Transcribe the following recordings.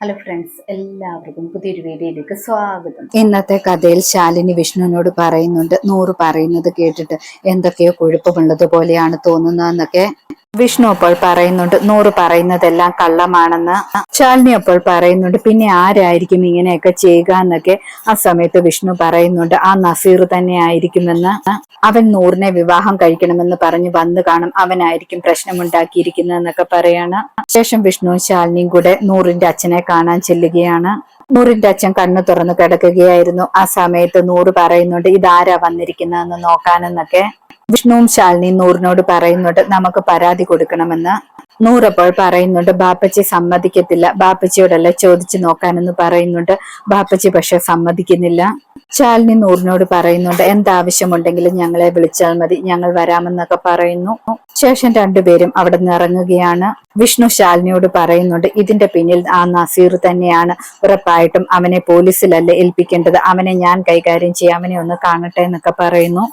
Hello friends, എല്ലാവർക്കും പുതിയൊരു വീഡിയോയിലേക്ക് സ്വാഗതം. ഇന്നത്തെ കഥയിൽ ശാലിനി വിഷ്ണുവിനോട് പറയുന്നുണ്ട്, നൂറ് പറയുന്നത് കേട്ടിട്ട് എന്തൊക്കെയോ കുഴപ്പമുള്ളത് പോലെയാണ് തോന്നുന്നതെന്നൊക്കെ. വിഷ്ണു അപ്പോൾ പറയുന്നുണ്ട്, നൂറ് പറയുന്നതെല്ലാം കള്ളമാണെന്ന്. ശാലിനി അപ്പോൾ പറയുന്നുണ്ട്, പിന്നെ ആരായിരിക്കും ഇങ്ങനെയൊക്കെ ചെയ്യുക എന്നൊക്കെ. ആ സമയത്ത് വിഷ്ണു പറയുന്നുണ്ട്, ആ നസീർ തന്നെ ആയിരിക്കുമെന്ന്. അവൻ നൂറിനെ വിവാഹം കഴിക്കണമെന്ന് പറഞ്ഞ് വന്നു കാണും, അവനായിരിക്കും പ്രശ്നമുണ്ടാക്കിയിരിക്കുന്നതെന്നൊക്കെ പറയാണ്. ശേഷം വിഷ്ണുവും ശാലിനിയും കൂടെ നൂറിന്റെ അച്ഛനെ കാണാൻ ചെല്ലുകയാണ്. നൂറിന്റെ അച്ഛൻ കണ്ണു തുറന്ന് കിടക്കുകയായിരുന്നു. ആ സമയത്ത് നൂറ് പറയുന്നുണ്ട്, ഇതാരാ വന്നിരിക്കുന്നതെന്ന് നോക്കാനെന്നൊക്കെ. വിഷ്ണുവും ശാലിനിയും നൂറിനോട് പറയുന്നുണ്ട്, നമുക്ക് പരാതി കൊടുക്കണമെന്ന്. നൂറപ്പോൾ പറയുന്നുണ്ട്, ബാപ്പച്ചി സമ്മതിക്കത്തില്ല, ബാപ്പച്ചിയോടല്ല ചോദിച്ചു നോക്കാനെന്ന് പറയുന്നുണ്ട്. ബാപ്പച്ചി പക്ഷെ സമ്മതിക്കുന്നില്ല. ശാലിനി നൂറിനോട് പറയുന്നുണ്ട്, എന്താവശ്യമുണ്ടെങ്കിലും ഞങ്ങളെ വിളിച്ചാൽ മതി, ഞങ്ങൾ വരാമെന്നൊക്കെ പറയുന്നു. ശേഷം രണ്ടുപേരും അവിടെ നിന്ന് ഇറങ്ങുകയാണ്. വിഷ്ണു ശാലിനിയോട് പറയുന്നുണ്ട്, ഇതിന്റെ പിന്നിൽ ആ നസീർ തന്നെയാണ്, ഉറപ്പായിട്ടും അവനെ പോലീസിലല്ലേ ഏൽപ്പിക്കേണ്ടത്, അവനെ ഞാൻ കൈകാര്യം ചെയ്യാം, അവനെ ഒന്ന് കാണട്ടെ എന്നൊക്കെ പറയുന്നു.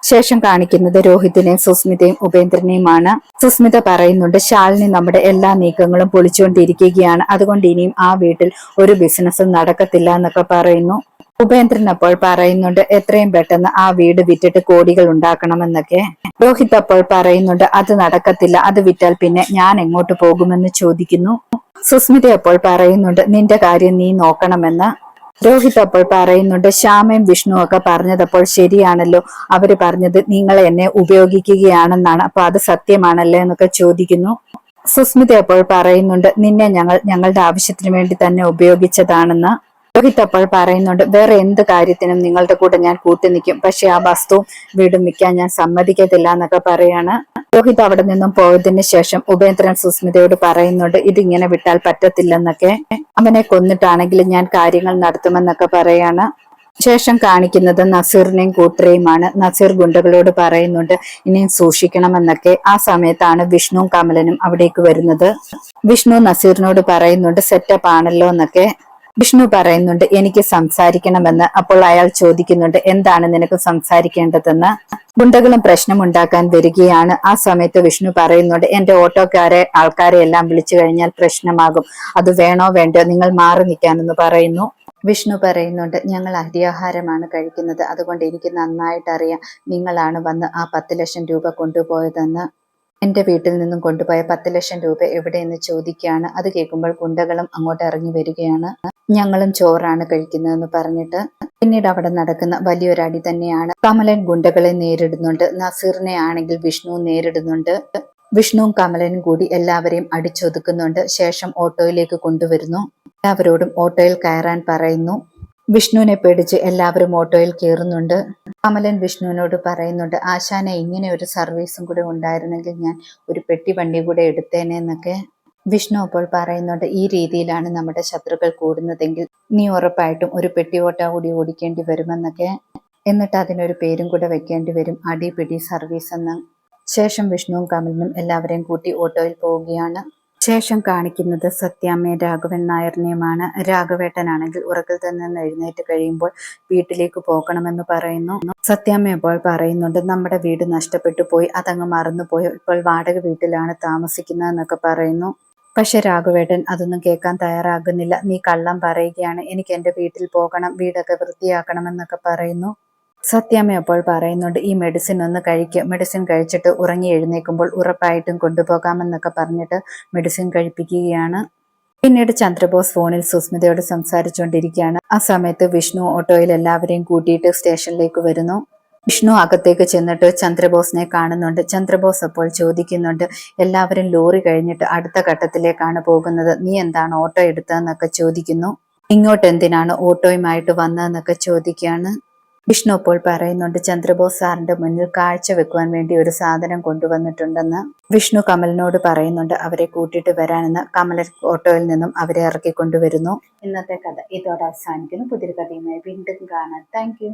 ശേഷം കാണിക്കുന്നത് രോഹിത്തിനെയും സുസ്മിതയും ഉപേന്ദ്രനെയുമാണ്. സുസ്മിത പറയുന്നുണ്ട്, ശാലിനി നമ്മുടെ എല്ലാ നീക്കങ്ങളും പൊളിച്ചുകൊണ്ടിരിക്കുകയാണ്, അതുകൊണ്ട് ഇനിയും ആ വീട്ടിൽ ഒരു ബിസിനസ്സും നടക്കത്തില്ല എന്നൊക്കെ പറയുന്നു. ഉപേന്ദ്രൻ അപ്പോൾ പറയുന്നുണ്ട്, എത്രയും പെട്ടെന്ന് ആ വീട് വിറ്റിട്ട് കോടികൾ ഉണ്ടാക്കണമെന്നൊക്കെ. രോഹിത് അപ്പോൾ പറയുന്നുണ്ട്, അത് നടക്കത്തില്ല, അത് വിറ്റാൽ പിന്നെ ഞാൻ എങ്ങോട്ട് പോകുമെന്ന് ചോദിക്കുന്നു. സുസ്മിത അപ്പോൾ പറയുന്നുണ്ട്, നിന്റെ കാര്യം നീ നോക്കണമെന്ന്. രോഹിത് അപ്പോൾ പറയുന്നുണ്ട്, ശ്യാമയും വിഷ്ണു ഒക്കെ പറഞ്ഞതപ്പോൾ ശരിയാണല്ലോ, അവര് പറഞ്ഞത് നിങ്ങൾ എന്നെ ഉപയോഗിക്കുകയാണെന്നാണ്, അപ്പൊ അത് സത്യമാണല്ലേ എന്നൊക്കെ ചോദിക്കുന്നു. സുസ്മിത അപ്പോൾ പറയുന്നുണ്ട്, നിന്നെ ഞങ്ങൾ ഞങ്ങളുടെ ആവശ്യത്തിന് വേണ്ടി തന്നെ ഉപയോഗിച്ചതാണെന്ന്. രോഹിത് അപ്പോൾ പറയുന്നുണ്ട്, വേറെ എന്ത് കാര്യത്തിനും നിങ്ങളുടെ കൂടെ ഞാൻ കൂട്ടുനിൽക്കും, പക്ഷെ ആ വസ്തുവും വീടും വിൽക്കാൻ ഞാൻ സമ്മതിക്കത്തില്ല എന്നൊക്കെ പറയാണ്. രോഹിത് അവിടെ നിന്നും പോയതിന് ശേഷം ഉപേന്ദ്രൻ സുസ്മിതയോട് പറയുന്നുണ്ട്, ഇതിങ്ങനെ വിട്ടാൽ പറ്റത്തില്ലെന്നൊക്കെ, അവനെ കൊന്നിട്ടാണെങ്കിലും ഞാൻ കാര്യങ്ങൾ നടത്തുമെന്നൊക്കെ പറയാണ്. ശേഷം കാണിക്കുന്നത് നസീറിനെയും കൂട്ടരെയുമാണ്. നസീർ ഗുണ്ടകളോട് പറയുന്നുണ്ട്, ഇനിയും സൂക്ഷിക്കണമെന്നൊക്കെ. ആ സമയത്താണ് വിഷ്ണുവും കമലനും അവിടേക്ക് വരുന്നത്. വിഷ്ണു നസീറിനോട് പറയുന്നുണ്ട്, സെറ്റപ്പ് ആണല്ലോ എന്നൊക്കെ. വിഷ്ണു പറയുന്നുണ്ട്, എനിക്ക് സംസാരിക്കണമെന്ന്. അപ്പോൾ അയാൾ ചോദിക്കുന്നുണ്ട്, എന്താണ് നിനക്ക് സംസാരിക്കേണ്ടതെന്ന്. ഗുണ്ടകളും പ്രശ്നമുണ്ടാക്കാൻ വരികയാണ്. ആ സമയത്ത് വിഷ്ണു പറയുന്നുണ്ട്, എന്റെ ഓട്ടോക്കാരെ ആൾക്കാരെ എല്ലാം വിളിച്ചു കഴിഞ്ഞാൽ പ്രശ്നമാകും, അത് വേണോ വേണ്ടോ, നിങ്ങൾ മാറി നിൽക്കാനെന്ന് പറയുന്നു. വിഷ്ണു പറയുന്നുണ്ട്, ഞങ്ങൾ അരിയാഹാരമാണ് കഴിക്കുന്നത്, അതുകൊണ്ട് എനിക്ക് നന്നായിട്ട് അറിയാം നിങ്ങളാണ് വന്ന് ആ 10 ലക്ഷം രൂപ കൊണ്ടുപോയതെന്ന്. എന്റെ വീട്ടിൽ നിന്നും കൊണ്ടുപോയ 10 ലക്ഷം രൂപ എവിടെയെന്ന് ചോദിക്കുകയാണ്. അത് കേൾക്കുമ്പോൾ ഗുണ്ടകളും അങ്ങോട്ട് ഇറങ്ങി വരികയാണ്. ഞങ്ങളും ചോറാണ് കഴിക്കുന്നതെന്ന് പറഞ്ഞിട്ട്. പിന്നീട് അവിടെ നടക്കുന്ന വലിയൊരടി തന്നെയാണ്. കമലൻ ഗുണ്ടകളെ നേരിടുന്നുണ്ട്, നസീറിനെ ആണെങ്കിൽ വിഷ്ണു നേരിടുന്നുണ്ട്. വിഷ്ണുവും കമലനും കൂടി എല്ലാവരെയും അടിച്ചൊതുക്കുന്നുണ്ട്. ശേഷം ഓട്ടോയിലേക്ക് കൊണ്ടുവരുന്നു. എല്ലാവരോടും ഓട്ടോയിൽ കയറാൻ പറയുന്നു. വിഷ്ണുവിനെ പേടിച്ച് എല്ലാവരും ഓട്ടോയിൽ കയറുന്നുണ്ട്. കമലൻ വിഷ്ണുവിനോട് പറയുന്നുണ്ട്, ആശാനെ ഇങ്ങനെ ഒരു സർവീസും കൂടെ ഉണ്ടായിരുന്നെങ്കിൽ ഞാൻ ഒരു പെട്ടി വണ്ടി കൂടെ എടുത്തേനെ എന്നൊക്കെ. വിഷ്ണു അപ്പോൾ പറയുന്നുണ്ട്, ഈ രീതിയിലാണ് നമ്മുടെ ശത്രുക്കൾ കൂടുന്നതെങ്കിൽ നീ ഉറപ്പായിട്ടും ഒരു പെട്ടി ഓട്ട കൂടി ഓടിക്കേണ്ടി വരുമെന്നൊക്കെ. എന്നിട്ട് അതിനൊരു പേരും കൂടെ വെക്കേണ്ടി വരും, അടിപിടി സർവീസ് എന്ന്. ശേഷം വിഷ്ണുവും കമലിനും എല്ലാവരെയും കൂട്ടി ഓട്ടോയിൽ പോവുകയാണ്. ശേഷം കാണിക്കുന്നത് സത്യാമ്മയും രാഘവൻ നായറിനെയുമാണ്. രാഘവേട്ടനാണെങ്കിൽ ഉറക്കത്തിൽ നിന്ന് എഴുന്നേറ്റ് കഴിയുമ്പോൾ വീട്ടിലേക്ക് പോകണമെന്ന് പറയുന്നു. സത്യാമ്മ അപ്പോൾ പറയുന്നുണ്ട്, നമ്മുടെ വീട് നഷ്ടപ്പെട്ടു പോയി, അതങ്ങ് മറന്നുപോയി, ഇപ്പോൾ വാടക വീട്ടിലാണ് താമസിക്കുന്നതെന്നൊക്കെ പറയുന്നു. പക്ഷെ രാഘവേട്ടൻ അതൊന്നും കേൾക്കാൻ തയ്യാറാകുന്നില്ല. നീ കള്ളം പറയുകയാണ്, എനിക്ക് എൻ്റെ വീട്ടിൽ പോകണം, വീടൊക്കെ വൃത്തിയാക്കണമെന്നൊക്കെ പറയുന്നു. സത്യാമ്മ അപ്പോൾ പറയുന്നുണ്ട്, ഈ മെഡിസിൻ ഒന്ന് കഴിക്കുക, മെഡിസിൻ കഴിച്ചിട്ട് ഉറങ്ങി എഴുന്നേൽക്കുമ്പോൾ ഉറപ്പായിട്ടും കൊണ്ടുപോകാമെന്നൊക്കെ പറഞ്ഞിട്ട് മെഡിസിൻ കഴിപ്പിക്കുകയാണ്. പിന്നീട് ചന്ദ്രബോസ് ഫോണിൽ സുസ്മിതയോട് സംസാരിച്ചുകൊണ്ടിരിക്കുകയാണ്. ആ സമയത്ത് വിഷ്ണു ഓട്ടോയിൽ എല്ലാവരെയും കൂട്ടിയിട്ട് സ്റ്റേഷനിലേക്ക് വരുന്നു. വിഷ്ണു അകത്തേക്ക് ചെന്നിട്ട് ചന്ദ്രബോസിനെ കാണുന്നുണ്ട്. ചന്ദ്രബോസ് അപ്പോൾ ചോദിക്കുന്നുണ്ട്, എല്ലാവരും ലോറി കഴിഞ്ഞിട്ട് അടുത്ത ഘട്ടത്തിലേക്കാണ് പോകുന്നത്, നീ എന്താണ് ഓട്ടോ എടുത്തതെന്നൊക്കെ ചോദിക്കുന്നു. ഇങ്ങോട്ട് എന്തിനാണ് ഓട്ടോയുമായിട്ട് വന്നതെന്നൊക്കെ ചോദിക്കുകയാണ്. വിഷ്ണു അപ്പോൾ പറയുന്നുണ്ട്, ചന്ദ്രബോസ് സാറിന്റെ മുന്നിൽ കാഴ്ച വെക്കുവാൻ വേണ്ടി ഒരു സാധനം കൊണ്ടുവന്നിട്ടുണ്ടെന്ന്. വിഷ്ണു കമലിനോട് പറയുന്നുണ്ട് അവരെ കൂട്ടിയിട്ട് വരാനെന്ന്. കമൽ ഓട്ടോയിൽ നിന്നും അവരെ ഇറക്കിക്കൊണ്ടുവരുന്നു. ഇന്നത്തെ കഥ ഇതോടെ അവസാനിക്കുന്നു. പുതിയൊരു കഥയുമായി വീണ്ടും കാണാം. Thank you.